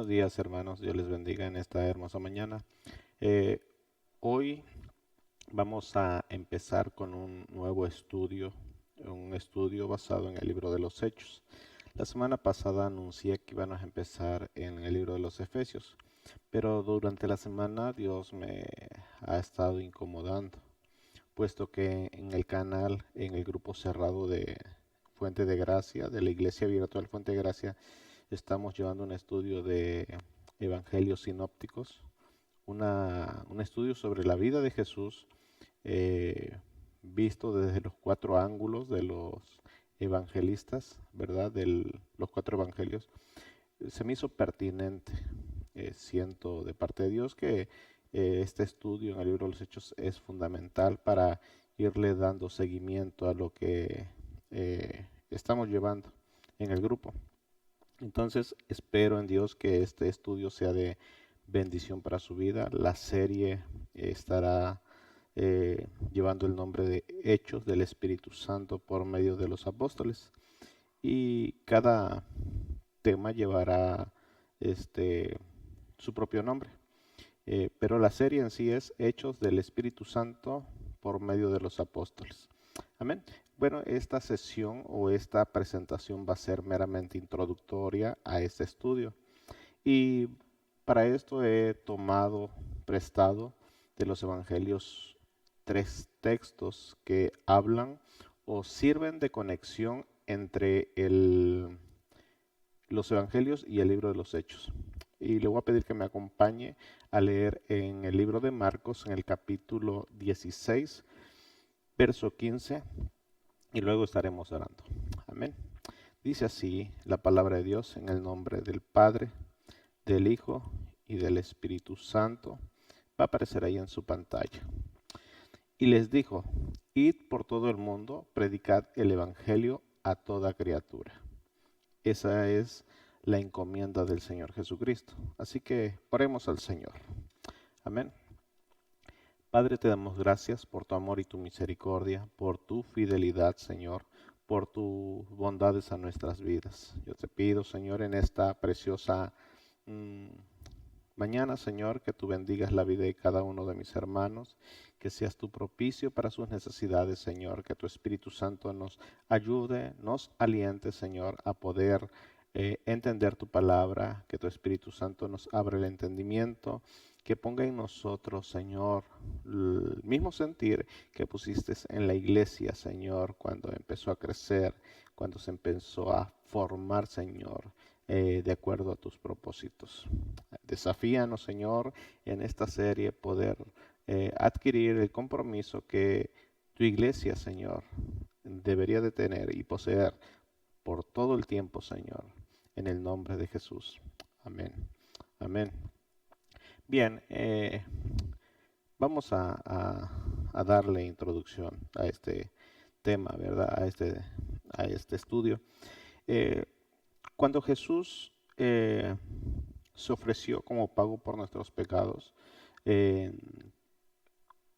Buenos días, hermanos. Dios les bendiga en esta hermosa mañana. Eh, Hoy vamos a empezar con un estudio basado en el libro de los Hechos. La semana pasada anuncié que íbamos a empezar en el libro de los Efesios, pero durante la semana Dios me ha estado incomodando, puesto que en el canal, en el grupo cerrado de Fuente de Gracia, de la Iglesia Virtual Fuente de Gracia, estamos llevando un estudio de evangelios sinópticos, un estudio sobre la vida de Jesús, eh, visto desde los cuatro ángulos de los evangelistas, ¿verdad? De los cuatro evangelios. Se me hizo pertinente, siento de parte de Dios que este estudio en el libro de los Hechos es fundamental para irle dando seguimiento a lo que estamos llevando en el grupo. Entonces, espero en Dios que este estudio sea de bendición para su vida. La serie estará llevando el nombre de Hechos del Espíritu Santo por medio de los apóstoles. Y cada tema llevará este, su propio nombre. Pero la serie en sí es Hechos del Espíritu Santo por medio de los apóstoles. Amén. Bueno, esta sesión o esta presentación va a ser meramente introductoria a este estudio. Y para esto he prestado de los evangelios tres textos que hablan o sirven de conexión entre los evangelios y el libro de los Hechos. Y le voy a pedir que me acompañe a leer en el libro de Marcos, en el capítulo 16, verso 15, y luego estaremos orando. Amén. Dice así la palabra de Dios en el nombre del Padre, del Hijo y del Espíritu Santo. Va a aparecer ahí en su pantalla. Y les dijo, id por todo el mundo, predicad el Evangelio a toda criatura. Esa es la encomienda del Señor Jesucristo. Así que oremos al Señor. Amén. Padre, te damos gracias por tu amor y tu misericordia, por tu fidelidad, Señor, por tus bondades a nuestras vidas. Yo te pido, Señor, en esta preciosa mañana, Señor, que tú bendigas la vida de cada uno de mis hermanos, que seas tu propicio para sus necesidades, Señor, que tu Espíritu Santo nos ayude, nos aliente, Señor, a poder entender tu palabra, que tu Espíritu Santo nos abra el entendimiento, que ponga en nosotros, Señor, el mismo sentir que pusiste en la iglesia, Señor, cuando empezó a crecer, cuando se empezó a formar, Señor, de acuerdo a tus propósitos. Desafíanos, Señor, en esta serie poder adquirir el compromiso que tu iglesia, Señor, debería de tener y poseer por todo el tiempo, Señor, en el nombre de Jesús. Amén. Amén. Bien, vamos a darle introducción a este tema, ¿verdad? A este estudio. Eh, Cuando Jesús se ofreció como pago por nuestros pecados, eh,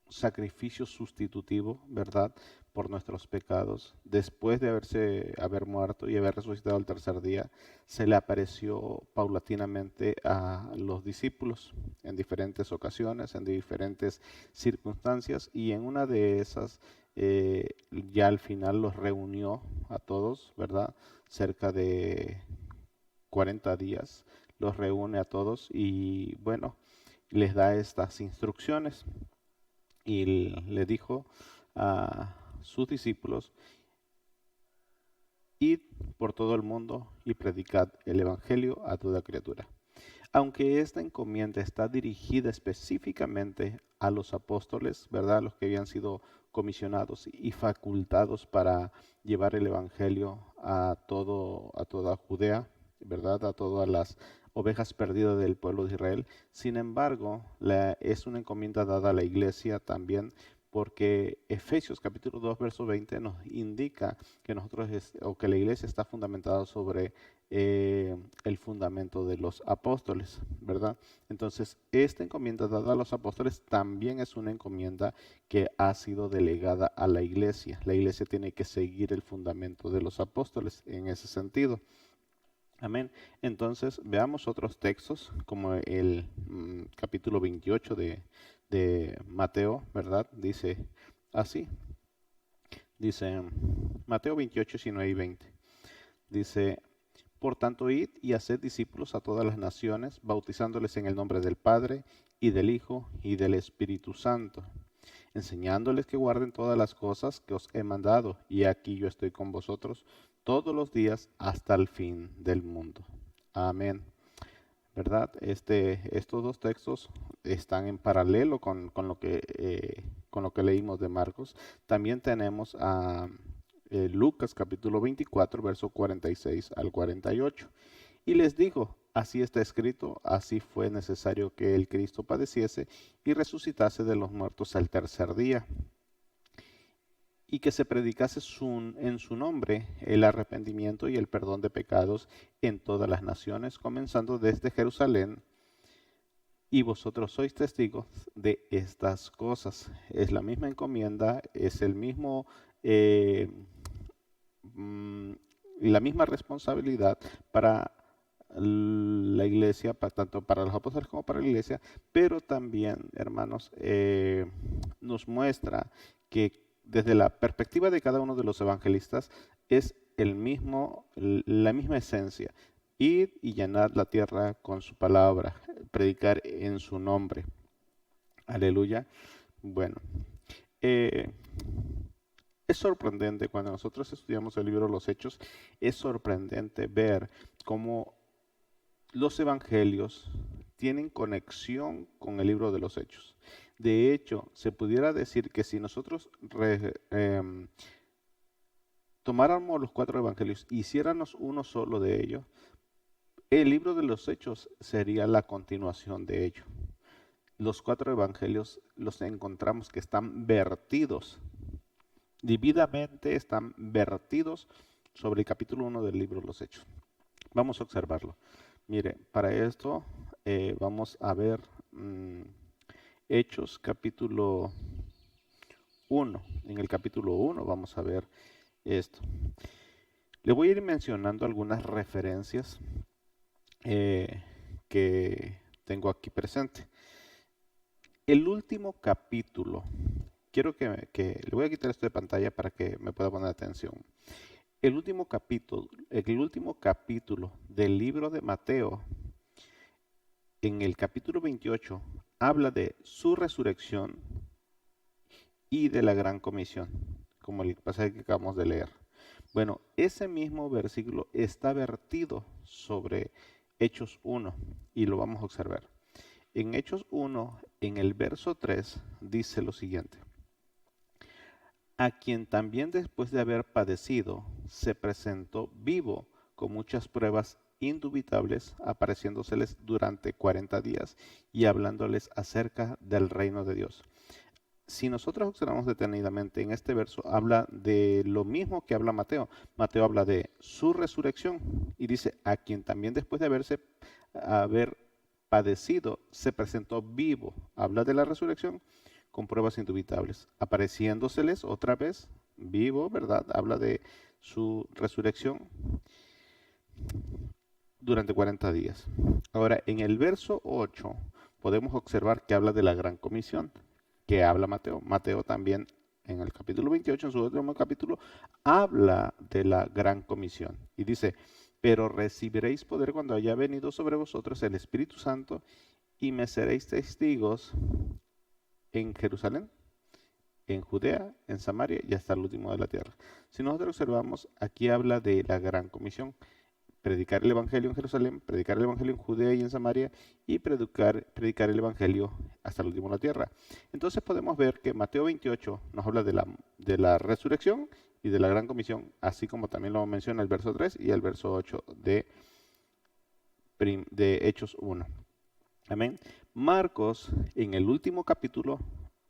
sacrificio sustitutivo, ¿verdad? Por nuestros pecados, después de haber muerto y haber resucitado el tercer día, se le apareció paulatinamente a los discípulos en diferentes ocasiones, en diferentes circunstancias, y en una de esas, ya al final los reunió a todos, ¿verdad? Cerca de 40 días, los reúne a todos y bueno, les da estas instrucciones y le dijo a sus discípulos, id por todo el mundo y predicad el Evangelio a toda criatura. Aunque esta encomienda está dirigida específicamente a los apóstoles, ¿verdad? Los que habían sido comisionados y facultados para llevar el Evangelio a toda Judea, ¿verdad? A todas las ovejas perdidas del pueblo de Israel. Sin embargo, es una encomienda dada a la iglesia también, porque Efesios capítulo 2, verso 20 nos indica que que la iglesia está fundamentada sobre el fundamento de los apóstoles, ¿verdad? Entonces, esta encomienda dada a los apóstoles también es una encomienda que ha sido delegada a la iglesia. La iglesia tiene que seguir el fundamento de los apóstoles en ese sentido. Amén. Entonces, veamos otros textos, como el capítulo 28 de Mateo, ¿verdad? Dice así, dice Mateo 28, 19 y 20. Dice, por tanto, id y haced discípulos a todas las naciones, bautizándoles en el nombre del Padre, y del Hijo, y del Espíritu Santo, enseñándoles que guarden todas las cosas que os he mandado, y aquí yo estoy con vosotros todos los días hasta el fin del mundo. Amén. ¿Verdad? Estos dos textos están en paralelo con lo que leímos de Marcos. También tenemos a Lucas capítulo 24, verso 46 al 48. Y les dijo, así está escrito, así fue necesario que el Cristo padeciese y resucitase de los muertos al tercer día, y que se predicase en su nombre el arrepentimiento y el perdón de pecados en todas las naciones, comenzando desde Jerusalén. Y vosotros sois testigos de estas cosas. Es la misma encomienda, es el mismo, la misma responsabilidad para la iglesia, tanto para los apóstoles como para la iglesia, pero también, hermanos, nos muestra que desde la perspectiva de cada uno de los evangelistas es la misma esencia: ir y llenar la tierra con su palabra, predicar en su nombre. Aleluya. Bueno, eh, es sorprendente cuando nosotros estudiamos el libro de los Hechos, es sorprendente ver cómo los evangelios tienen conexión con el libro de los Hechos. De hecho, se pudiera decir que si nosotros tomáramos los 4 evangelios, hiciéramos uno solo de ellos, el libro de los Hechos sería la continuación de ello. Los 4 evangelios los encontramos que están vertidos, divididamente están vertidos sobre el capítulo 1 del libro de los Hechos. Vamos a observarlo. Mire, para esto vamos a ver Hechos capítulo 1. En el capítulo 1 vamos a ver esto. Le voy a ir mencionando algunas referencias que tengo aquí presente. El último capítulo, quiero que le voy a quitar esto de pantalla para que me pueda poner atención. El último capítulo del libro de Mateo, en el capítulo 28, habla de su resurrección y de la gran comisión, como el pasaje que acabamos de leer. Bueno, ese mismo versículo está vertido sobre Hechos 1 y lo vamos a observar. En Hechos 1, en el verso 3, dice lo siguiente: a quien también después de haber padecido, se presentó vivo con muchas pruebas indubitables, apareciéndoseles durante 40 días y hablándoles acerca del reino de Dios. Si nosotros observamos detenidamente en este verso, habla de lo mismo que habla Mateo. Mateo habla de su resurrección y dice, a quien también después de haber padecido, se presentó vivo. Habla de la resurrección con pruebas indubitables, apareciéndoseles otra vez vivo, ¿verdad? Habla de su resurrección durante 40 días. Ahora, en el verso 8 podemos observar que habla de la gran comisión, que habla Mateo. Mateo también en el capítulo 28, en su último capítulo, habla de la gran comisión y dice, pero recibiréis poder cuando haya venido sobre vosotros el Espíritu Santo y me seréis testigos en Jerusalén, en Judea, en Samaria y hasta el último de la tierra. Si nosotros observamos, aquí habla de la gran comisión: predicar el Evangelio en Jerusalén, predicar el Evangelio en Judea y en Samaria, y predicar el Evangelio hasta el último de la tierra. Entonces podemos ver que Mateo 28 nos habla de la resurrección y de la gran comisión, así como también lo menciona el verso 3 y el verso 8 de Hechos 1. Amén. Marcos, en el último capítulo,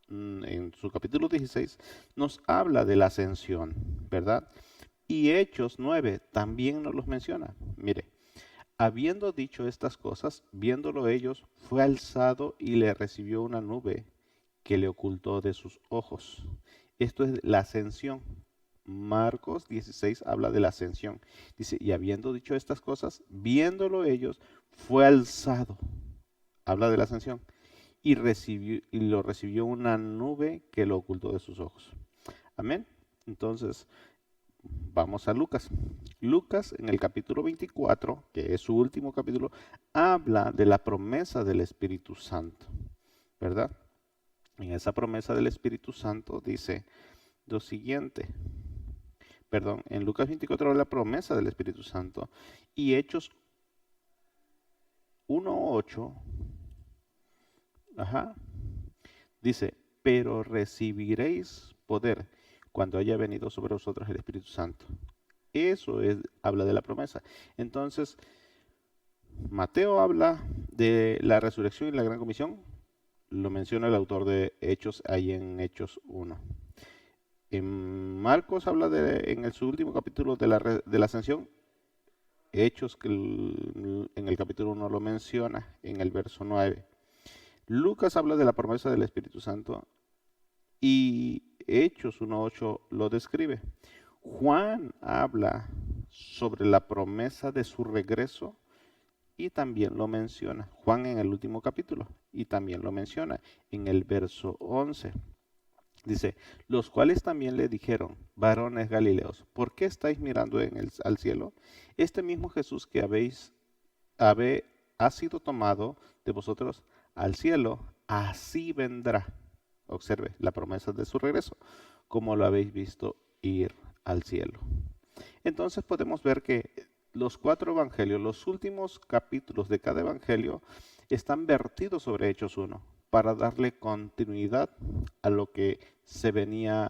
en su capítulo 16, nos habla de la ascensión, ¿verdad? Y Hechos 9 también nos los menciona. Mire, habiendo dicho estas cosas, viéndolo ellos, fue alzado y le recibió una nube que le ocultó de sus ojos. Esto es la ascensión. Marcos 16 habla de la ascensión. Dice, y habiendo dicho estas cosas, viéndolo ellos, fue alzado. Habla de la ascensión. Y lo recibió una nube que lo ocultó de sus ojos. Amén. Entonces, vamos a Lucas. Lucas en el capítulo 24, que es su último capítulo, habla de la promesa del Espíritu Santo, ¿verdad? En esa promesa del Espíritu Santo dice lo siguiente. Perdón, en Lucas 24 habla de la promesa del Espíritu Santo. Y Hechos 1:8, dice, pero recibiréis poder cuando haya venido sobre vosotros el Espíritu Santo. Eso habla de la promesa. Entonces, Mateo habla de la resurrección y la gran comisión. Lo menciona el autor de Hechos ahí en Hechos 1. En Marcos habla en su último capítulo de la ascensión. Hechos, que en el capítulo 1 lo menciona, en el verso 9. Lucas habla de la promesa del Espíritu Santo y Hechos 1:8 lo describe. Juan habla sobre la promesa de su regreso y también lo menciona. Juan en el último capítulo y también lo menciona en el verso 11. Dice, los cuales también le dijeron, varones galileos, ¿por qué estáis mirando al cielo? Este mismo Jesús que ha sido tomado de vosotros al cielo, así vendrá. Observe la promesa de su regreso, como lo habéis visto ir al cielo. Entonces podemos ver que los 4 evangelios, los últimos capítulos de cada evangelio, están vertidos sobre Hechos 1 para darle continuidad a lo que se venía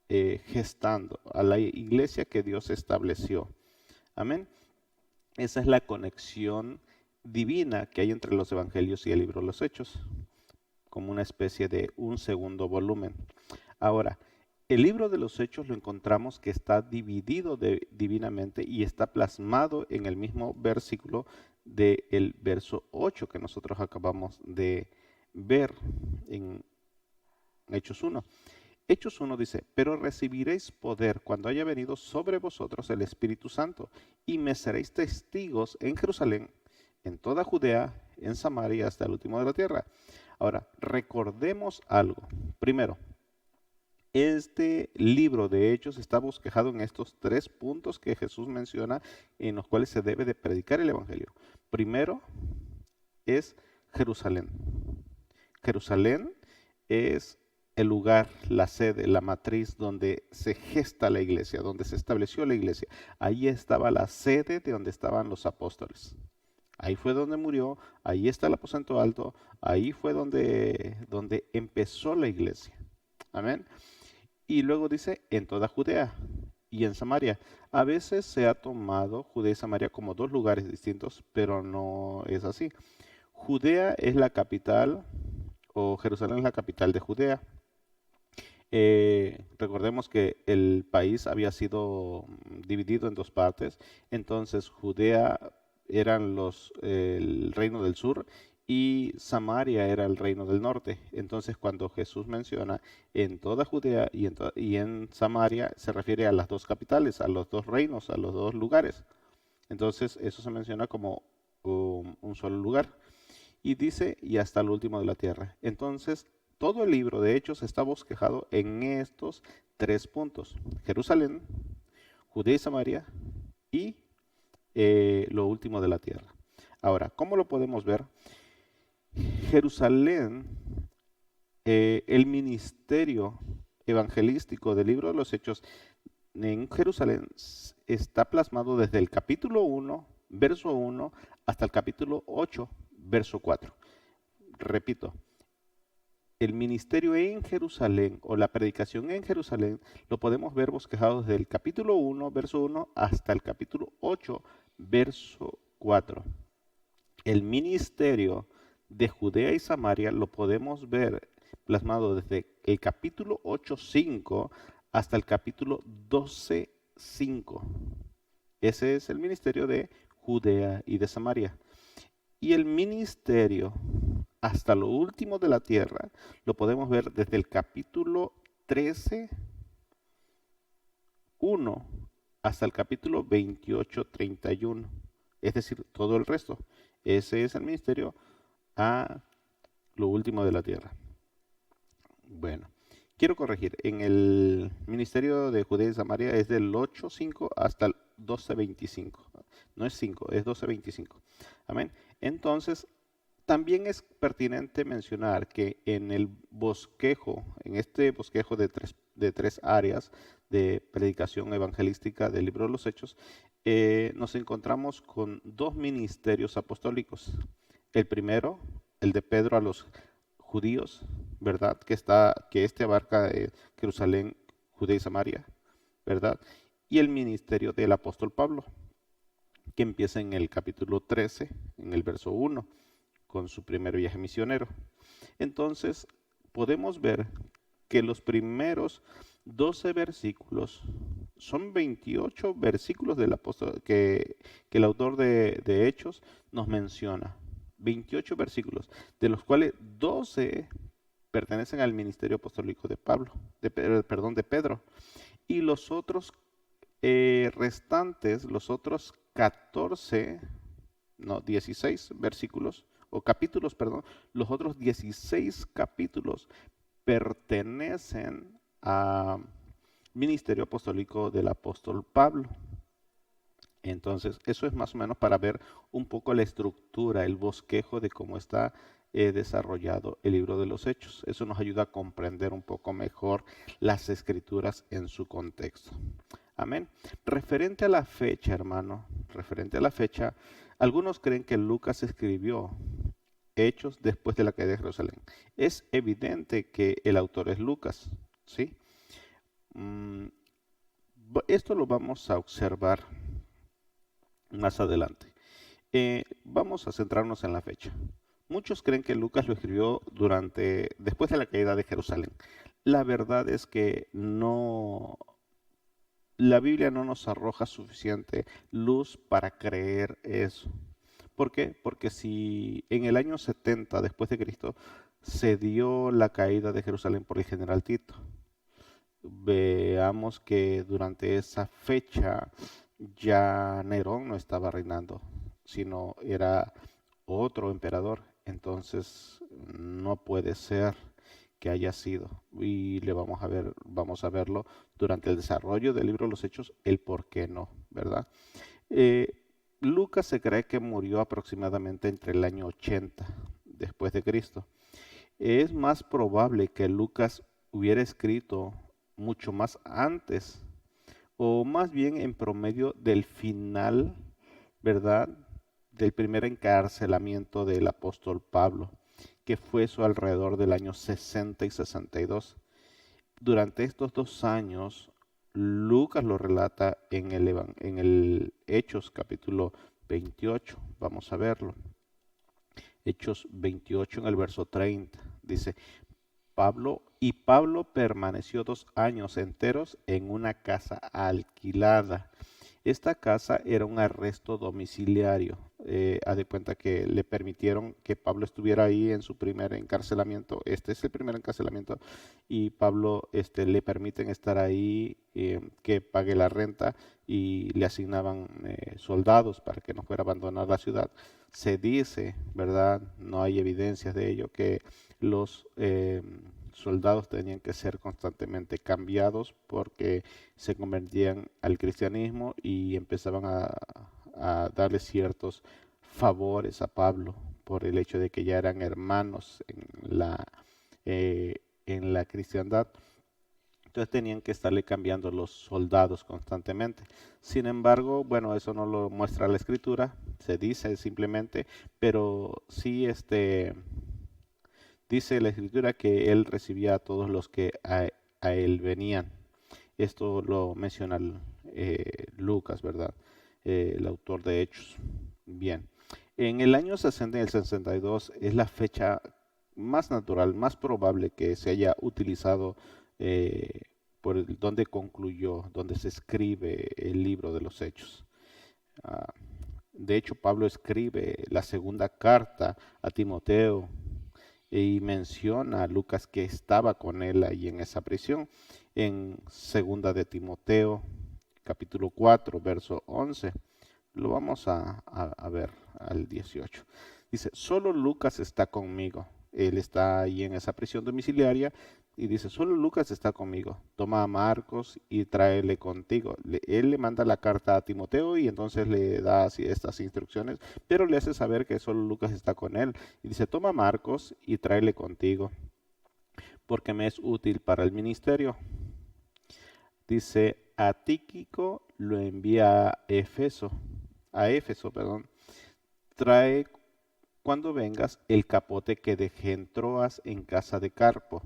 gestando, a la iglesia que Dios estableció. Amén. Esa es la conexión divina que hay entre los evangelios y el libro de los Hechos, como una especie de un segundo volumen. Ahora, el libro de los Hechos lo encontramos que está dividido divinamente y está plasmado en el mismo versículo del verso 8 que nosotros acabamos de ver en Hechos 1. Hechos 1 dice, pero recibiréis poder cuando haya venido sobre vosotros el Espíritu Santo y me seréis testigos en Jerusalén, en toda Judea, en Samaria, hasta el último de la tierra. Ahora, recordemos algo. Primero, este libro de Hechos está bosquejado en estos 3 puntos que Jesús menciona en los cuales se debe de predicar el Evangelio. Primero es Jerusalén. Jerusalén es el lugar, la sede, la matriz donde se gesta la iglesia, donde se estableció la iglesia. Ahí estaba la sede de donde estaban los apóstoles. Ahí fue donde murió, ahí está el aposento alto, ahí fue donde empezó la iglesia. Amén. Y luego dice, en toda Judea y en Samaria. A veces se ha tomado Judea y Samaria como 2 lugares distintos, pero no es así. Judea es la capital, o Jerusalén es la capital de Judea. Recordemos que el país había sido dividido en 2 partes, entonces Judea eran el reino del sur y Samaria era el reino del norte. Entonces cuando Jesús menciona en toda Judea y en Samaria, se refiere a las 2 capitales, a los 2 reinos, a los 2 lugares. Entonces eso se menciona como un solo lugar. Y dice, y hasta el último de la tierra. Entonces todo el libro de Hechos está bosquejado en estos 3 puntos. Jerusalén, Judea y Samaria y lo último de la tierra. Ahora, ¿cómo lo podemos ver? Jerusalén, el ministerio evangelístico del libro de los Hechos en Jerusalén está plasmado desde el capítulo 1, verso 1, hasta el capítulo 8, verso 4. Repito, el ministerio en Jerusalén o la predicación en Jerusalén lo podemos ver bosquejado desde el capítulo 1, verso 1, hasta el capítulo 8, verso 4. El ministerio de Judea y Samaria lo podemos ver plasmado desde el capítulo 8:5 hasta el capítulo 12:5. Ese es el ministerio de Judea y de Samaria. Y el ministerio hasta lo último de la tierra lo podemos ver desde el capítulo 13 1 hasta el capítulo 28-31, es decir, todo el resto. Ese es el ministerio a lo último de la tierra. Bueno, quiero corregir, en el ministerio de Judea y Samaria es del 8:5 hasta el 12:25. No es 5, es 12:25. Amén. Entonces, también es pertinente mencionar que en el bosquejo, en este bosquejo de tres áreas de predicación evangelística del libro de los Hechos, nos encontramos con dos ministerios apostólicos. El primero, el de Pedro a los judíos, ¿verdad? Que este abarca Jerusalén, Judea y Samaria, ¿verdad? Y el ministerio del apóstol Pablo, que empieza en el capítulo 13, en el verso 1, con su primer viaje misionero. Entonces, podemos ver que los primeros 12 versículos son 28 versículos del apóstol que el autor de Hechos nos menciona. 28 versículos, de los cuales 12 pertenecen al ministerio apostólico de Pedro. Y los otros restantes, los otros 16 versículos, o capítulos, perdón, los otros 16 capítulos pertenecen al ministerio apostólico del apóstol Pablo. Entonces, eso es más o menos para ver un poco la estructura, el bosquejo de cómo está desarrollado el libro de los Hechos. Eso nos ayuda a comprender un poco mejor las escrituras en su contexto. Amén. Referente a la fecha, hermano, referente a la fecha, algunos creen que Lucas escribió Hechos después de la caída de Jerusalén. Es evidente que el autor es Lucas, ¿sí? Esto lo vamos a observar más adelante. Vamos a centrarnos en la fecha. Muchos creen que Lucas lo escribió después de la caída de Jerusalén. La verdad es que no, la Biblia no nos arroja suficiente luz para creer eso. ¿Por qué? Porque si en el año 70 después de Cristo se dio la caída de Jerusalén por el general Tito, veamos que durante esa fecha ya Nerón no estaba reinando, sino era otro emperador. Entonces no puede ser que haya sido. Y vamos a verlo durante el desarrollo del libro de los Hechos, el por qué no, ¿verdad? Lucas se cree que murió aproximadamente entre el año 80 después de Cristo. Es más probable que Lucas hubiera escrito mucho más antes, o más bien en promedio del final, ¿verdad?, del primer encarcelamiento del apóstol Pablo, que fue eso alrededor del año 60 y 62. Durante estos 2 años, Lucas lo relata en el Hechos capítulo 28. Vamos a verlo. Hechos 28 en el verso 30. Dice, Pablo permaneció 2 años enteros en una casa alquilada. Esta casa era un arresto domiciliario. Haz de cuenta que le permitieron que Pablo estuviera ahí en su primer encarcelamiento. Este es el primer encarcelamiento y Pablo le permiten estar ahí, que pague la renta y le asignaban soldados para que no fuera a abandonar la ciudad. Se dice, ¿verdad? No hay evidencias de ello, que los soldados tenían que ser constantemente cambiados porque se convertían al cristianismo y empezaban a darle ciertos favores a Pablo por el hecho de que ya eran hermanos en la cristiandad. Entonces tenían que estarle cambiando los soldados constantemente. Sin embargo, bueno, eso no lo muestra la escritura, se dice simplemente, pero sí dice la escritura que él recibía a todos los que a él venían. Esto lo menciona Lucas, ¿verdad? El autor de Hechos. Bien. En el año 60 y el 62 es la fecha más natural, más probable que se haya utilizado donde concluyó, donde se escribe el libro de los Hechos. De hecho, Pablo escribe la segunda carta a Timoteo y menciona a Lucas que estaba con él ahí en esa prisión. En segunda de Timoteo, capítulo 4, verso 11. Lo vamos a ver al 18. Dice, solo Lucas está conmigo. Él está ahí en esa prisión domiciliaria y dice, solo Lucas está conmigo. Toma a Marcos y tráele contigo. Él le manda la carta a Timoteo y entonces le da así estas instrucciones, pero le hace saber que solo Lucas está con él. Y dice, toma a Marcos y tráele contigo, porque me es útil para el ministerio. Dice, a Tíquico lo envía a Éfeso, trae cuando vengas el capote que dejé en Troas en casa de Carpo,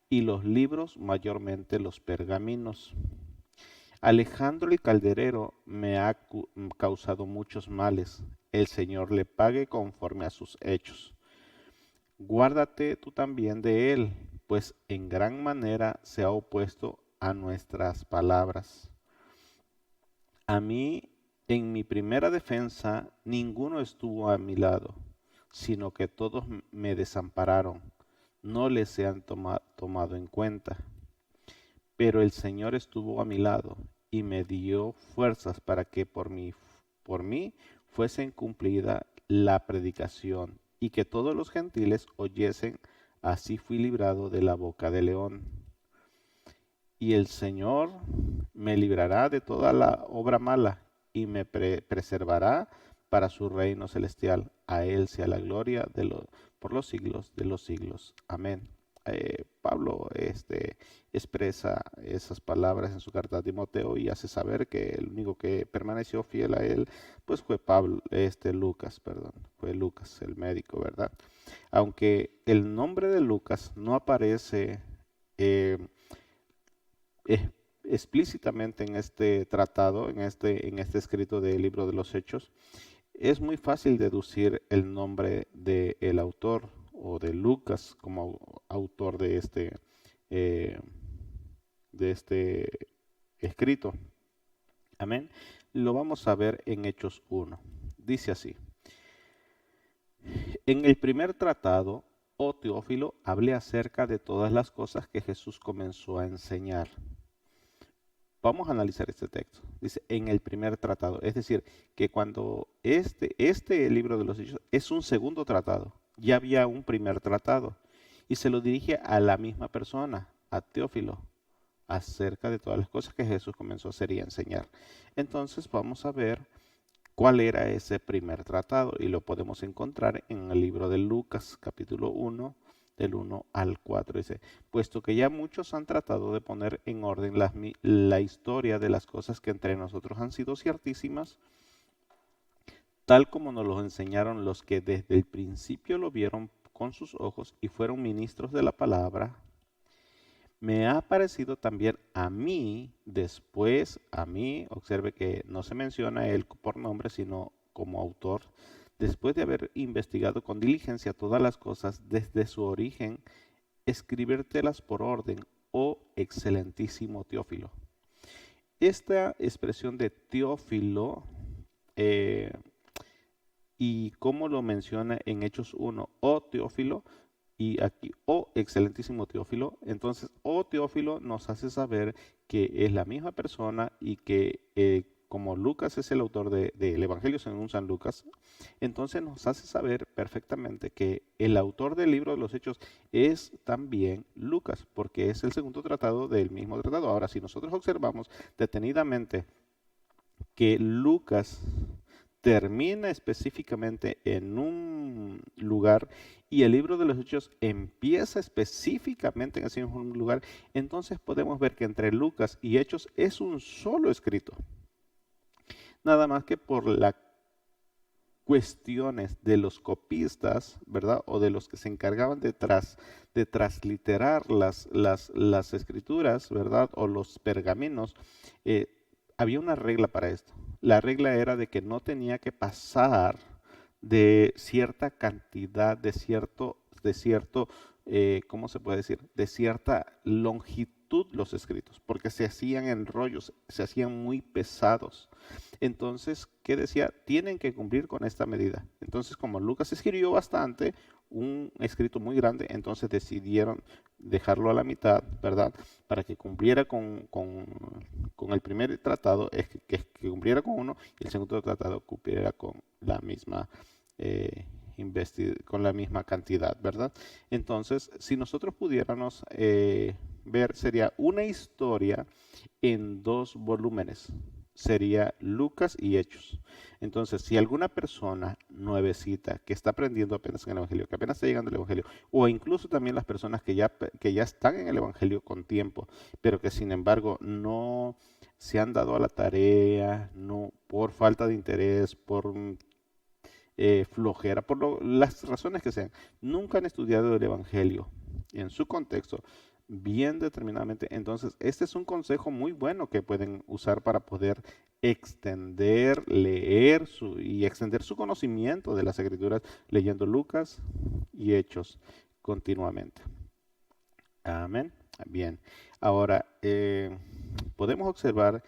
y los libros, mayormente los pergaminos. Alejandro el calderero me ha causado muchos males. El Señor le pague conforme a sus hechos. Guárdate tú también de él, pues en gran manera se ha opuesto a nuestras palabras. A mí, en mi primera defensa, ninguno estuvo a mi lado, sino que todos me desampararon, no les se han tomado en cuenta. Pero el Señor estuvo a mi lado y me dio fuerzas para que por mí fuese cumplida la predicación y que todos los gentiles oyesen. Así fui librado de la boca del león. Y el Señor me librará de toda la obra mala y me preservará para su reino celestial. A Él sea la gloria por los siglos de los siglos. Amén. Pablo expresa esas palabras en su carta a Timoteo y hace saber que el único que permaneció fiel a él pues fue Lucas, el médico, ¿verdad? Aunque el nombre de Lucas no aparece eh, explícitamente en este tratado, en este escrito del libro de los Hechos, es muy fácil deducir el nombre del autor o de Lucas como autor eh, de este escrito. Amén. Lo vamos a ver en Hechos 1. Dice así. En el primer tratado, oh Teófilo, hablé acerca de todas las cosas que Jesús comenzó a enseñar. Vamos a analizar este texto. Dice, en el primer tratado. Es decir, que cuando este libro de los Hechos es un segundo tratado, ya había un primer tratado. Y se lo dirige a la misma persona, a Teófilo, acerca de todas las cosas que Jesús comenzó a hacer y a enseñar. Entonces vamos a ver cuál era ese primer tratado. Y lo podemos encontrar en el libro de Lucas, capítulo 1, del 1 al 4. Dice, puesto que ya muchos han tratado de poner en orden la historia de las cosas que entre nosotros han sido ciertísimas, tal como nos lo enseñaron los que desde el principio lo vieron con sus ojos y fueron ministros de la palabra, me ha parecido también a mí, después a mí, observe que no se menciona él por nombre, sino como autor, después de haber investigado con diligencia todas las cosas desde su origen, escribírtelas por orden, oh excelentísimo Teófilo. Esta expresión de Teófilo y cómo lo menciona en Hechos 1, oh Teófilo, y aquí, oh excelentísimo Teófilo, entonces, oh Teófilo nos hace saber que es la misma persona y que como Lucas es el autor del Evangelio según San Lucas, entonces nos hace saber perfectamente que el autor del libro de los Hechos es también Lucas, porque es el segundo tratado del mismo tratado. Ahora, si nosotros observamos detenidamente que Lucas termina específicamente en un lugar y el libro de los Hechos empieza específicamente en ese mismo lugar, entonces podemos ver que entre Lucas y Hechos es un solo escrito. Nada más que por las cuestiones de los copistas, ¿verdad? O de los que se encargaban de transliterar las escrituras, ¿verdad? O los pergaminos, había una regla para esto. La regla era de que no tenía que pasar de cierta cantidad, ¿cómo se puede decir? De cierta longitud los escritos, porque se hacían en rollos, se hacían muy pesados. Entonces, ¿qué decía? Tienen que cumplir con esta medida. Entonces, como Lucas escribió bastante, un escrito muy grande, entonces decidieron dejarlo a la mitad, ¿verdad? Para que cumpliera con el primer tratado, que cumpliera con uno, y el segundo tratado cumpliera con la misma con la misma cantidad, ¿verdad? Entonces, si nosotros pudiéramos ver, sería una historia en 2 volúmenes. Sería Lucas y Hechos. Entonces, si alguna persona nuevecita que está aprendiendo apenas en el Evangelio, que apenas está llegando al Evangelio, o incluso también las personas que ya están en el Evangelio con tiempo, pero que sin embargo no se han dado a la tarea, no, por falta de interés, por flojera, las razones que sean, nunca han estudiado el Evangelio en su contexto bien determinadamente. Entonces, este es un consejo muy bueno que pueden usar para poder extender, leer y extender su conocimiento de las Escrituras leyendo Lucas y Hechos continuamente. Amén. Bien. Ahora, podemos observar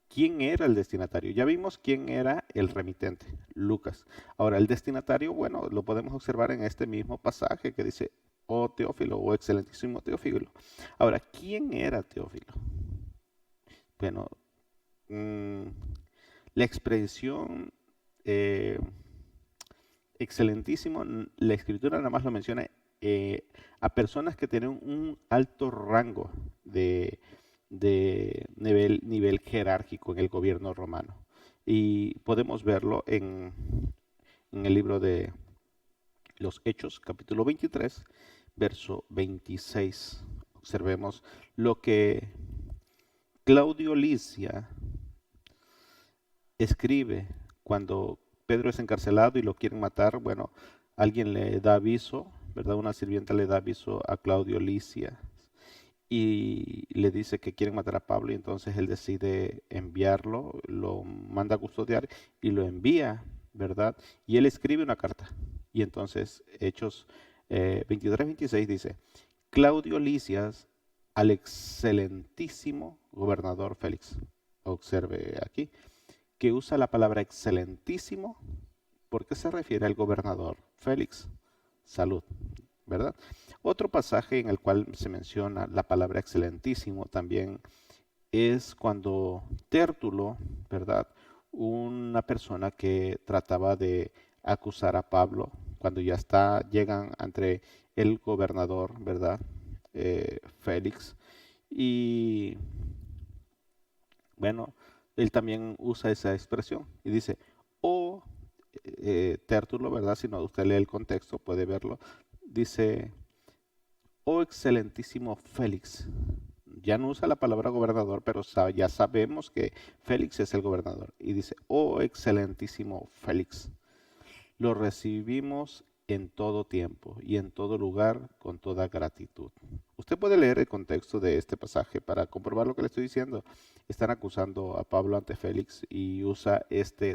quién era el destinatario. Ya vimos quién era el remitente, Lucas. Ahora, el destinatario, bueno, lo podemos observar en este mismo pasaje que dice, oh Teófilo, oh excelentísimo Teófilo. Ahora, ¿quién era Teófilo? Bueno, la expresión excelentísimo, la escritura nada más lo menciona a personas que tienen un alto rango de nivel jerárquico en el gobierno romano. Y podemos verlo en el libro de los Hechos, capítulo 23, verso 26. Observemos lo que Claudio Licia escribe cuando Pedro es encarcelado y lo quieren matar. Bueno, alguien le da aviso, ¿verdad? Una sirvienta le da aviso a Claudio Licia y le dice que quieren matar a Pablo, y entonces él decide enviarlo, lo manda a custodiar y lo envía, ¿verdad? Y él escribe una carta. Y entonces Hechos 23-26 dice, Claudio Lisias al excelentísimo gobernador Félix. Observe aquí que usa la palabra excelentísimo porque se refiere al gobernador Félix. Salud, ¿verdad? Otro pasaje en el cual se menciona la palabra excelentísimo también es cuando Tértulo, ¿verdad? Una persona que trataba de acusar a Pablo, cuando ya llegan entre el gobernador, ¿verdad? Félix. Y bueno, él también usa esa expresión y dice, oh, Tértulo, ¿verdad? Si no usted lee el contexto, puede verlo. Dice, oh excelentísimo Félix. Ya no usa la palabra gobernador, pero ya sabemos que Félix es el gobernador. Y dice, oh excelentísimo Félix, lo recibimos en todo tiempo y en todo lugar con toda gratitud. Usted puede leer el contexto de este pasaje para comprobar lo que le estoy diciendo. Están acusando a Pablo ante Félix y usa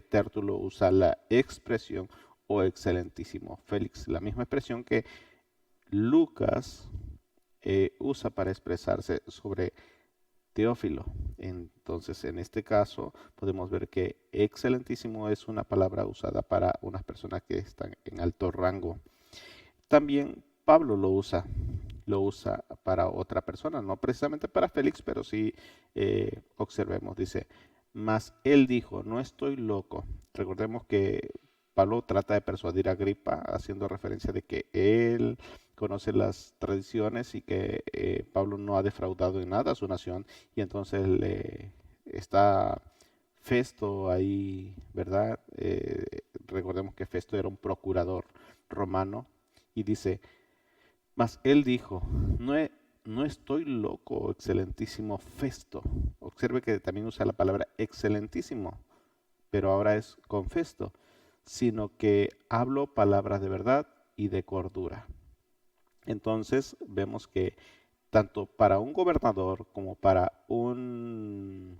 Tértulo, usa la expresión oh excelentísimo Félix, la misma expresión que Lucas usa para expresarse sobre Teófilo. Entonces, en este caso, podemos ver que excelentísimo es una palabra usada para unas personas que están en alto rango. También Pablo lo usa para otra persona, no precisamente para Félix, pero sí observemos, dice, mas él dijo, no estoy loco. Recordemos que Pablo trata de persuadir a Agripa, haciendo referencia de que él conoce las tradiciones y que Pablo no ha defraudado en nada a su nación, y entonces está Festo ahí, ¿verdad? Recordemos que Festo era un procurador romano, y dice, mas él dijo, no estoy loco, excelentísimo Festo. Observe que también usa la palabra excelentísimo, pero ahora es con Festo, sino que hablo palabras de verdad y de cordura. Entonces vemos que tanto para un gobernador como para un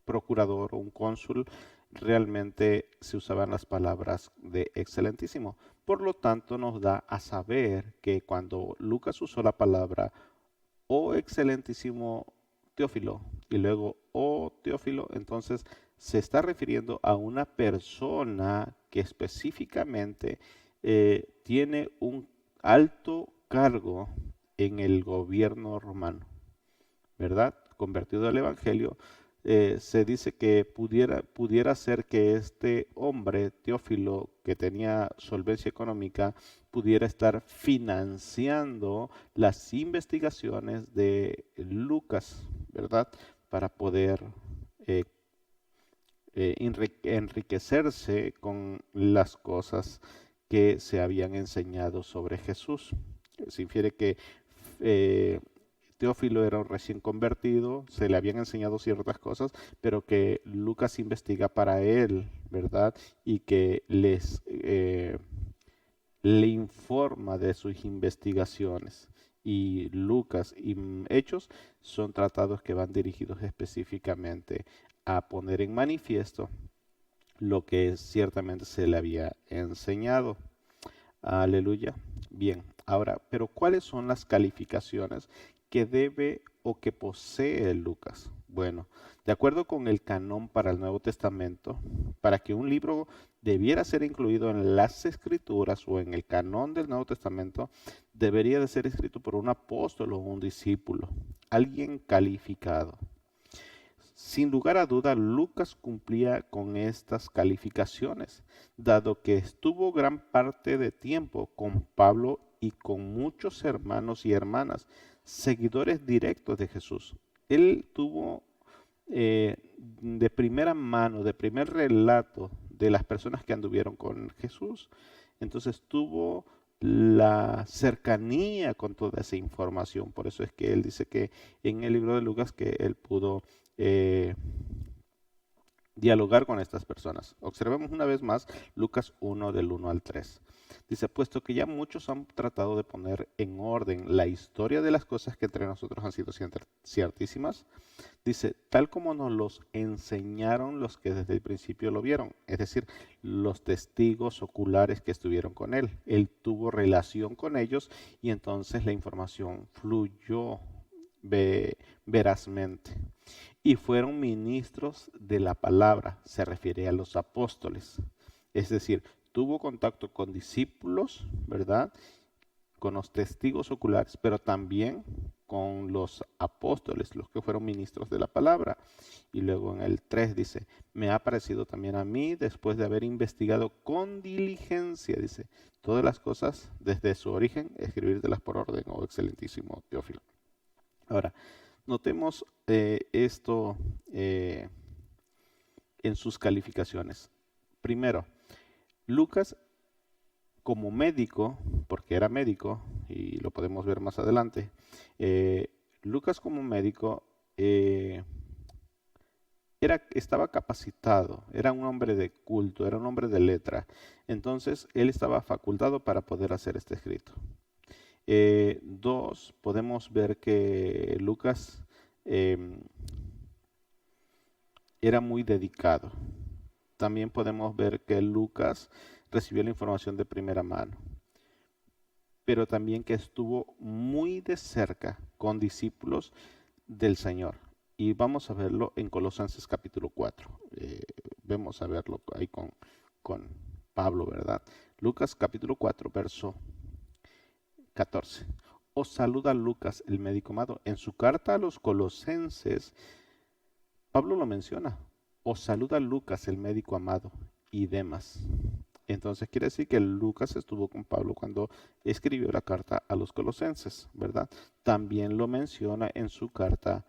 procurador o un cónsul, realmente se usaban las palabras de excelentísimo. Por lo tanto, nos da a saber que cuando Lucas usó la palabra oh excelentísimo Teófilo y luego oh Teófilo, entonces se está refiriendo a una persona que específicamente tiene un alto cargo en el gobierno romano, ¿verdad? Convertido al Evangelio, se dice que pudiera ser que este hombre, Teófilo, que tenía solvencia económica, pudiera estar financiando las investigaciones de Lucas, ¿verdad? Para poder eh, enriquecerse con las cosas que se habían enseñado sobre Jesús. Se infiere que eh, Teófilo era un recién convertido, se le habían enseñado ciertas cosas, pero que Lucas investiga para él, ¿verdad? Y que le informa de sus investigaciones. Y Lucas y Hechos son tratados que van dirigidos específicamente a poner en manifiesto lo que ciertamente se le había enseñado. Aleluya. Bien, ahora, pero ¿cuáles son las calificaciones que debe o que posee Lucas? Bueno, de acuerdo con el canon para el Nuevo Testamento, para que un libro debiera ser incluido en las Escrituras o en el canon del Nuevo Testamento, debería de ser escrito por un apóstol o un discípulo, alguien calificado. Sin lugar a duda, Lucas cumplía con estas calificaciones, dado que estuvo gran parte de tiempo con Pablo y con muchos hermanos y hermanas, seguidores directos de Jesús. Él tuvo de primera mano, de primer relato de las personas que anduvieron con Jesús. Entonces tuvo la cercanía con toda esa información. Por eso es que él dice que en el libro de Lucas que él pudo eh, dialogar con estas personas. Observemos una vez más Lucas 1 del 1 al 3. Dice, puesto que ya muchos han tratado de poner en orden la historia de las cosas que entre nosotros han sido ciertísimas, dice, tal como nos los enseñaron los que desde el principio lo vieron, es decir, los testigos oculares que estuvieron con él. Él tuvo relación con ellos y entonces la información fluyó verazmente. Y fueron ministros de la palabra, se refiere a los apóstoles. Es decir, tuvo contacto con discípulos, ¿verdad? Con los testigos oculares, pero también con los apóstoles, los que fueron ministros de la palabra. Y luego en el 3 dice, me ha parecido también a mí, después de haber investigado con diligencia, dice, todas las cosas desde su origen, escribírtelas por orden, oh excelentísimo Teófilo. Ahora, notemos esto en sus calificaciones. Primero, Lucas como médico, porque era médico, y lo podemos ver más adelante, Lucas como médico estaba capacitado, era un hombre de culto, era un hombre de letra. Entonces, él estaba facultado para poder hacer este escrito. Dos, podemos ver que Lucas era muy dedicado. También podemos ver que Lucas recibió la información de primera mano, pero también que estuvo muy de cerca con discípulos del Señor. Y vamos a verlo en Colosenses capítulo 4. Vamos a verlo ahí con Pablo, ¿verdad? Lucas capítulo 4, verso 14. Os saluda Lucas, el médico amado. En su carta a los Colosenses, Pablo lo menciona. Os saluda Lucas, el médico amado, y demás. Entonces quiere decir que Lucas estuvo con Pablo cuando escribió la carta a los Colosenses, ¿verdad? También lo menciona en su carta,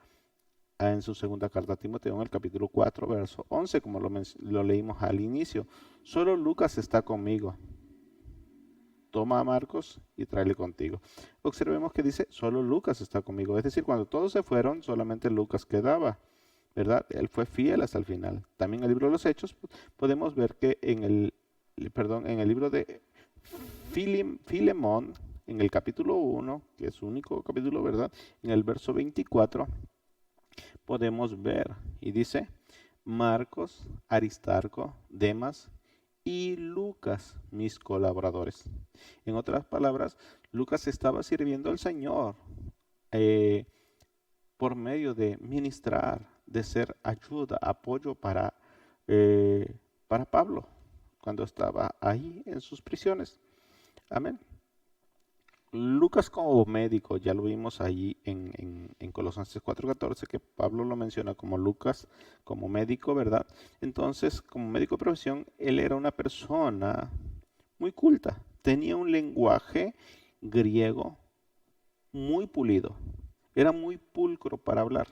en su segunda carta a Timoteo, en el capítulo 4, verso 11, como lo leímos al inicio. Solo Lucas está conmigo. Toma a Marcos y tráele contigo. Observemos que dice, solo Lucas está conmigo. Es decir, cuando todos se fueron, solamente Lucas quedaba, ¿verdad? Él fue fiel hasta el final. También en el libro de los Hechos podemos ver que en el libro de Filemón, en el capítulo 1, que es su único capítulo, ¿verdad? En el verso 24, podemos ver, y dice, Marcos, Aristarco, Demas y Lucas, mis colaboradores. En otras palabras, Lucas estaba sirviendo al Señor por medio de ministrar, de ser ayuda, apoyo para Pablo cuando estaba ahí en sus prisiones. Amén. Lucas como médico, ya lo vimos ahí en Colosenses 4:14, que Pablo lo menciona como Lucas como médico, ¿verdad? Entonces, como médico de profesión, él era una persona muy culta, tenía un lenguaje griego muy pulido, era muy pulcro para hablar.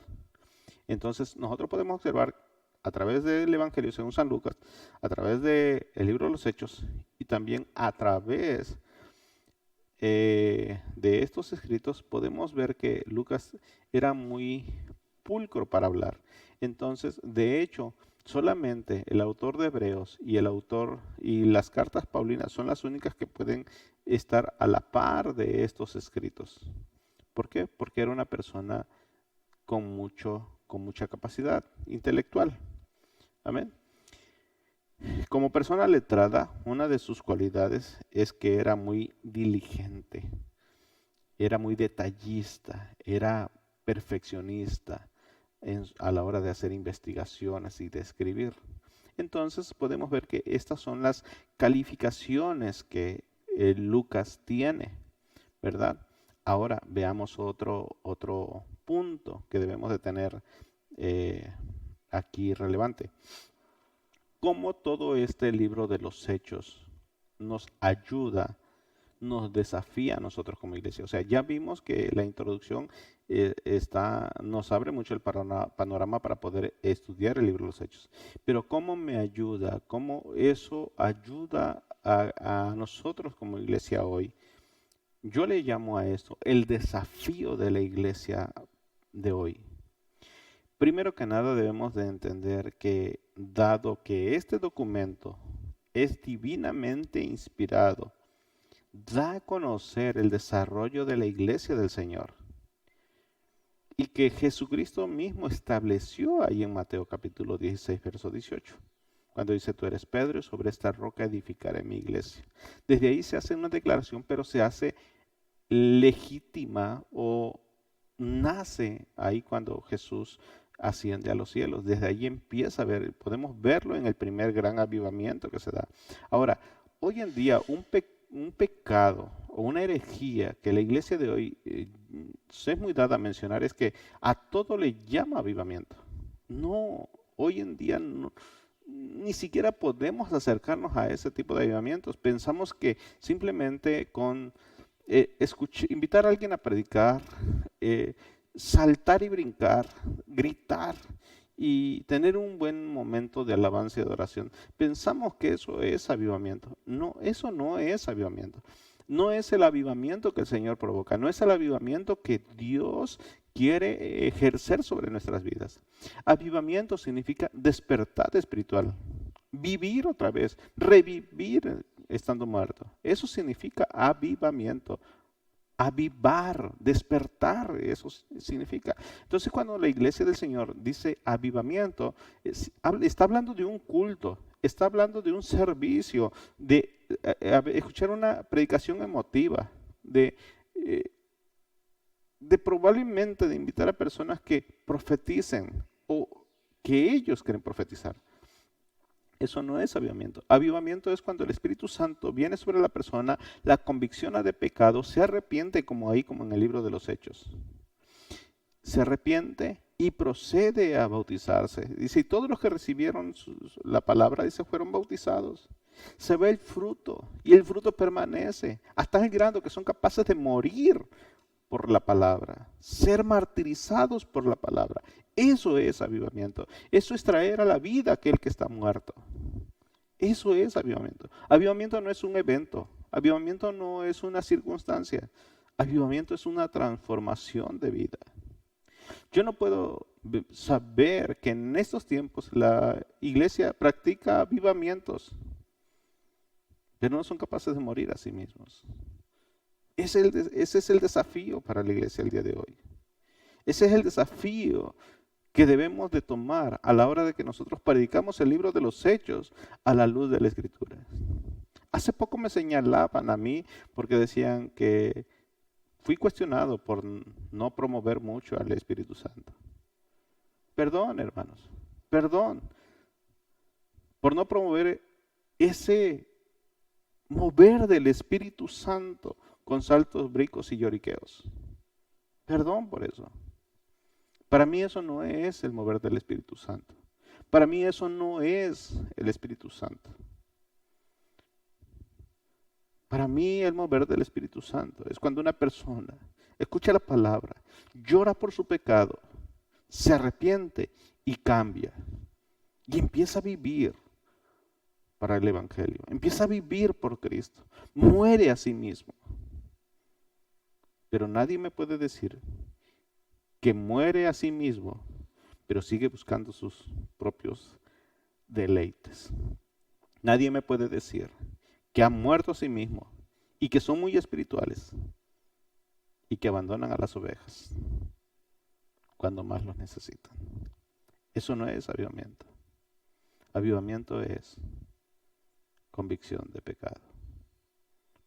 Entonces, nosotros podemos observar a través del Evangelio según San Lucas, a través del libro de los Hechos y también a través de estos escritos, podemos ver que Lucas era muy pulcro para hablar. Entonces, de hecho, solamente el autor de Hebreos y el autor y las cartas paulinas son las únicas que pueden estar a la par de estos escritos. ¿Por qué? Porque era una persona con mucha capacidad intelectual. Amén. Como persona letrada, una de sus cualidades es que era muy diligente, era muy detallista, era perfeccionista a la hora de hacer investigaciones y de escribir. Entonces podemos ver que estas son las calificaciones que Lucas tiene, ¿verdad? Ahora veamos otro punto que debemos de tener aquí relevante. Cómo todo este libro de los Hechos nos ayuda, nos desafía a nosotros como iglesia. O sea, ya vimos que la introducción nos abre mucho el panorama para poder estudiar el libro de los Hechos. Pero cómo me ayuda, cómo eso ayuda a nosotros como iglesia hoy. Yo le llamo a esto el desafío de la iglesia de hoy. Primero que nada debemos de entender que dado que este documento es divinamente inspirado, da a conocer el desarrollo de la iglesia del Señor y que Jesucristo mismo estableció ahí en Mateo capítulo 16, verso 18, cuando dice: tú eres Pedro y sobre esta roca edificaré mi iglesia. Desde ahí se hace una declaración, pero se hace legítima o nace ahí cuando Jesús asciende a los cielos. Desde ahí empieza a ver, podemos verlo en el primer gran avivamiento que se da. Ahora, hoy en día un pecado o una herejía que la iglesia de hoy es muy dada a mencionar es que a todo le llama avivamiento. No, hoy en día no, ni siquiera podemos acercarnos a ese tipo de avivamientos. Pensamos que simplemente con invitar a alguien a predicar, saltar y brincar, gritar y tener un buen momento de alabanza y adoración. Pensamos que eso es avivamiento. No, eso no es avivamiento. No es el avivamiento que el Señor provoca. No es el avivamiento que Dios quiere ejercer sobre nuestras vidas. Avivamiento significa despertar espiritual. Vivir otra vez, revivir estando muerto. Eso significa avivamiento. Avivar, despertar, eso significa. Entonces, cuando la iglesia del Señor dice avivamiento, está hablando de un culto, está hablando de un servicio, de escuchar una predicación emotiva, de probablemente de invitar a personas que profeticen o que ellos quieren profetizar. Eso no es avivamiento. Avivamiento es cuando el Espíritu Santo viene sobre la persona, la convicciona de pecado, se arrepiente como en el libro de los Hechos. Se arrepiente y procede a bautizarse. Dice, y todos los que recibieron la palabra, dice, fueron bautizados. Se ve el fruto y el fruto permanece hasta el grado que son capaces de morir por la palabra, ser martirizados por la palabra. Eso es avivamiento. Eso es traer a la vida a aquel que está muerto. Eso es avivamiento. Avivamiento no es un evento. Avivamiento no es una circunstancia. Avivamiento es una transformación de vida. Yo no puedo saber que en estos tiempos la iglesia practica avivamientos, pero no son capaces de morir a sí mismos. Ese es el desafío para la iglesia el día de hoy. Ese es el desafío que debemos de tomar a la hora de que nosotros predicamos el libro de los Hechos a la luz de la Escritura. Hace poco me señalaban a mí porque decían que fui cuestionado por no promover mucho al Espíritu Santo. Perdón, hermanos, perdón por no promover ese mover del Espíritu Santo con saltos, brincos y lloriqueos. Perdón por eso. Para mí eso no es el mover del Espíritu Santo. Para mí eso no es el Espíritu Santo. Para mí el mover del Espíritu Santo es cuando una persona escucha la palabra, llora por su pecado, se arrepiente y cambia. Y empieza a vivir para el Evangelio. Empieza a vivir por Cristo. Muere a sí mismo. Pero nadie me puede decir que muere a sí mismo, pero sigue buscando sus propios deleites. Nadie me puede decir que ha muerto a sí mismo y que son muy espirituales y que abandonan a las ovejas cuando más los necesitan. Eso no es avivamiento. Avivamiento es convicción de pecado.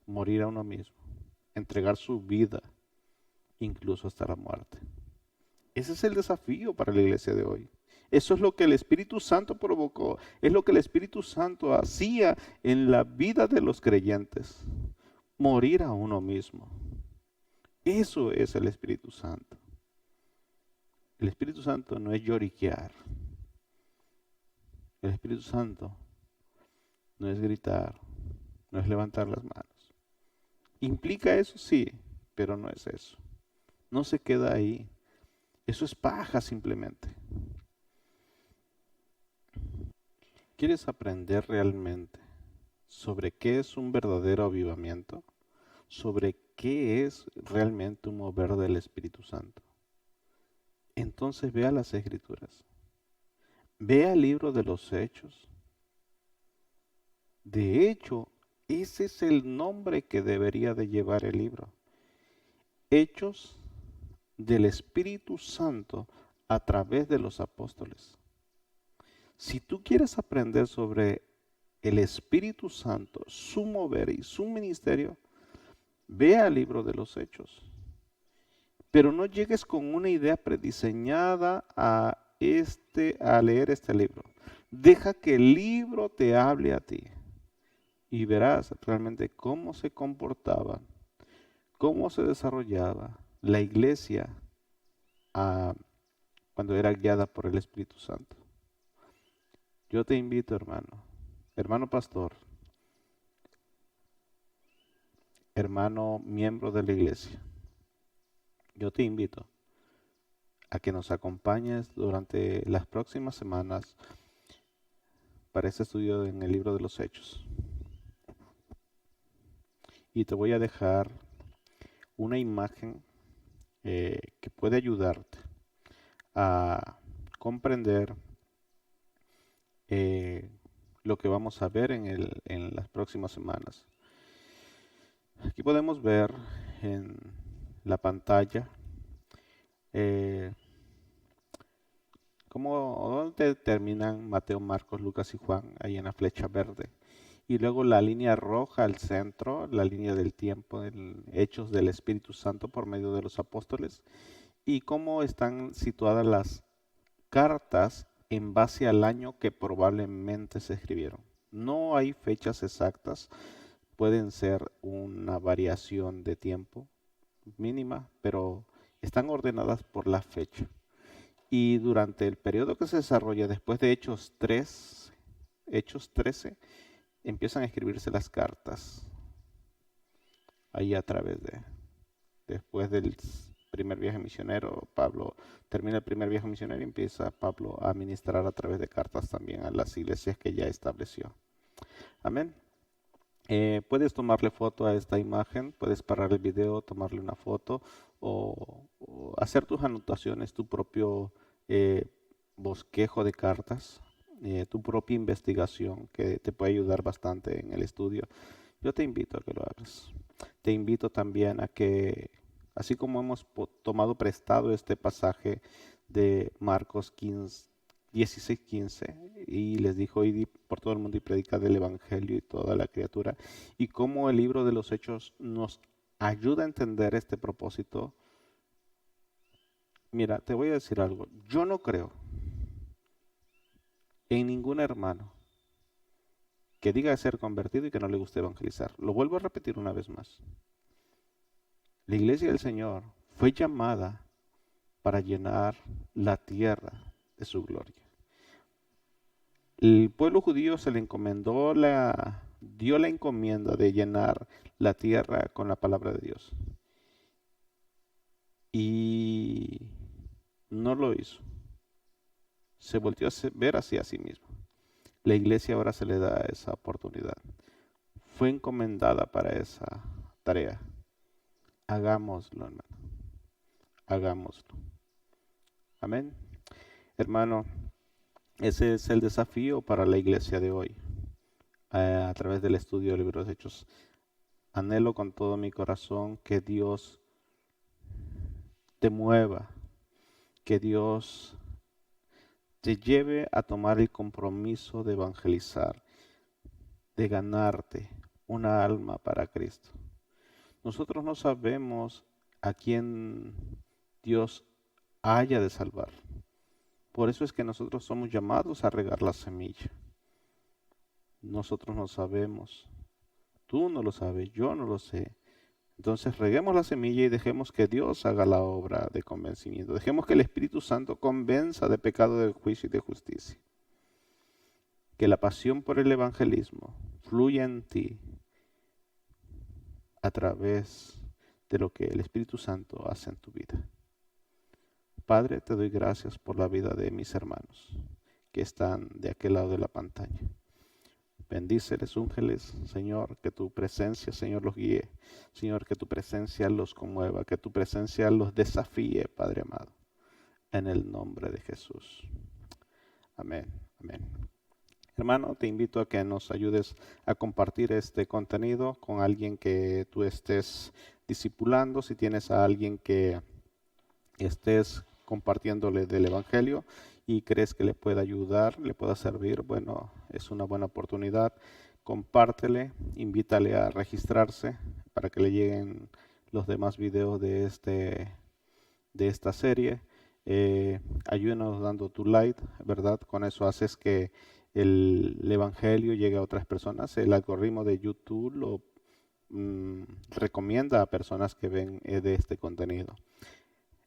Morir a uno mismo. Entregar su vida, incluso hasta la muerte. Ese es el desafío para la iglesia de hoy. Eso es lo que el Espíritu Santo provocó. Es lo que el Espíritu Santo hacía en la vida de los creyentes. Morir a uno mismo. Eso es el Espíritu Santo. El Espíritu Santo no es lloriquear. El Espíritu Santo no es gritar, no es levantar las manos. Implica eso, sí, pero no es eso. No se queda ahí. Eso es paja simplemente. ¿Quieres aprender realmente sobre qué es un verdadero avivamiento? ¿Sobre qué es realmente un mover del Espíritu Santo? Entonces vea las Escrituras. Vea el libro de los Hechos. De hecho, ese es el nombre que debería de llevar el libro. Hechos del Espíritu Santo a través de los apóstoles. Si tú quieres aprender sobre el Espíritu Santo, su mover y su ministerio, ve al libro de los Hechos. Pero no llegues con una idea prediseñada a leer este libro. Deja que el libro te hable a ti y verás realmente cómo se comportaba, cómo se desarrollaba la iglesia cuando era guiada por el Espíritu Santo. Yo te invito, hermano pastor, hermano miembro de la iglesia, yo te invito a que nos acompañes durante las próximas semanas para este estudio en el libro de los Hechos. Y te voy a dejar una imagen que puede ayudarte a comprender lo que vamos a ver en las próximas semanas. Aquí podemos ver en la pantalla dónde terminan Mateo, Marcos, Lucas y Juan, ahí en la flecha verde. Y luego la línea roja al centro, la línea del tiempo, hechos del Espíritu Santo por medio de los apóstoles. Y cómo están situadas las cartas en base al año que probablemente se escribieron. No hay fechas exactas, pueden ser una variación de tiempo mínima, pero están ordenadas por la fecha. Y durante el periodo que se desarrolla después de Hechos 13, empiezan a escribirse las cartas. Ahí a través después del primer viaje misionero, Pablo termina el primer viaje misionero y empieza Pablo a ministrar a través de cartas también a las iglesias que ya estableció. Amén. Puedes tomarle foto a esta imagen, puedes parar el video, tomarle una foto o hacer tus anotaciones, tu propio bosquejo de cartas, tu propia investigación que te puede ayudar bastante en el estudio. Yo te invito a que lo hagas. Te invito también a que, así como hemos tomado prestado este pasaje de Marcos 16:15, y les dijo, id por todo el mundo y predicad el evangelio y toda la criatura, y cómo el libro de los Hechos nos ayuda a entender este propósito. Mira, te voy a decir algo, yo no creo en ningún hermano que diga ser convertido y que no le guste evangelizar. Lo vuelvo a repetir una vez más. La iglesia del Señor fue llamada para llenar la tierra de su gloria. El pueblo judío se le encomendó dio la encomienda de llenar la tierra con la palabra de Dios. Y no lo hizo. Se volvió a ver hacia sí mismo. La iglesia ahora se le da esa oportunidad. Fue encomendada para esa tarea. Hagámoslo, hermano. Hagámoslo. Amén. Hermano, ese es el desafío para la iglesia de hoy. A través del estudio del libro de Hechos, anhelo con todo mi corazón que Dios te mueva, que Dios te lleve a tomar el compromiso de evangelizar, de ganarte una alma para Cristo. Nosotros no sabemos a quién Dios haya de salvar. Por eso es que nosotros somos llamados a regar la semilla. Nosotros no sabemos. Tú no lo sabes, yo no lo sé. Entonces reguemos la semilla y dejemos que Dios haga la obra de convencimiento. Dejemos que el Espíritu Santo convenza de pecado, de juicio y de justicia. Que la pasión por el evangelismo fluya en ti a través de lo que el Espíritu Santo hace en tu vida. Padre, te doy gracias por la vida de mis hermanos que están de aquel lado de la pantalla. Bendíceles, úngeles, Señor, que tu presencia, Señor, los guíe. Señor, que tu presencia los conmueva, que tu presencia los desafíe, Padre amado. En el nombre de Jesús. Amén, amén. Hermano, te invito a que nos ayudes a compartir este contenido con alguien que tú estés discipulando. Si tienes a alguien que estés compartiéndole del Evangelio y crees que le pueda ayudar, le pueda servir, bueno, es una buena oportunidad. Compártele, invítale a registrarse para que le lleguen los demás videos de esta serie. Ayúdanos dando tu like, ¿verdad? Con eso haces que el Evangelio llegue a otras personas. El algoritmo de YouTube lo recomienda a personas que ven de este contenido.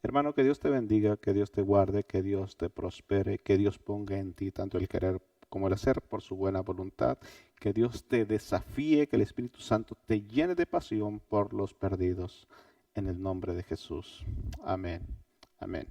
Hermano, que Dios te bendiga, que Dios te guarde, que Dios te prospere, que Dios ponga en ti tanto el querer como el hacer por su buena voluntad, que Dios te desafíe, que el Espíritu Santo te llene de pasión por los perdidos. En el nombre de Jesús. Amén. Amén.